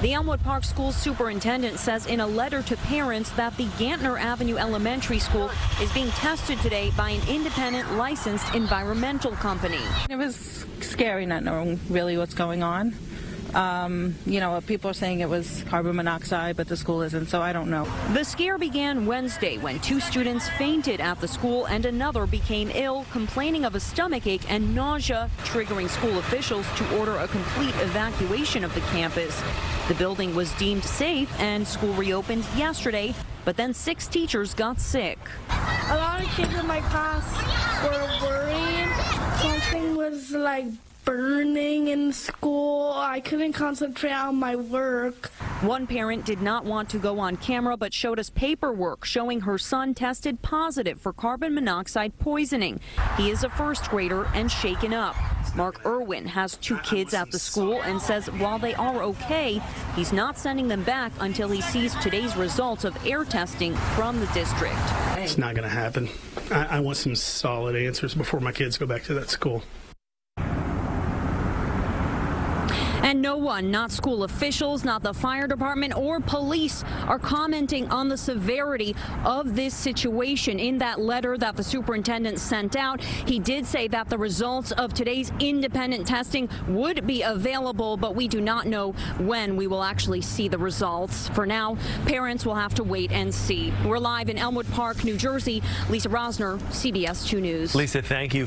The Elmwood Park School superintendent says in a letter to parents that the Gantner Avenue Elementary School is being tested today by an independent licensed environmental company. It was scary not knowing really what's going on. People are saying it was carbon monoxide, but the school isn't, so I don't know. The scare began Wednesday when 2 students fainted at the school and another became ill, complaining of a stomachache and nausea, triggering school officials to order a complete evacuation of the campus. The building was deemed safe and school reopened yesterday, but then 6 teachers got sick. A lot of kids in my class were worried. Something was like burning in school. I couldn't concentrate on my work. One parent did not want to go on camera but showed us paperwork showing her son tested positive for carbon monoxide poisoning. He is a first grader and shaken up. Mark Irwin has 2 kids at the school and says while they are okay, he's not sending them back until he sees today's results of air testing from the district. It's not going to happen. I want some solid answers before my kids go back to that school. And no one, not school officials, not the fire department or police, are commenting on the severity of this situation. In that letter that the superintendent sent out, he did say that the results of today's independent testing would be available, but we do not know when we will actually see the results. For now, parents will have to wait and see. We're live in Elmwood Park, New Jersey. Lisa Rozner, CBS 2 News. Lisa, thank you.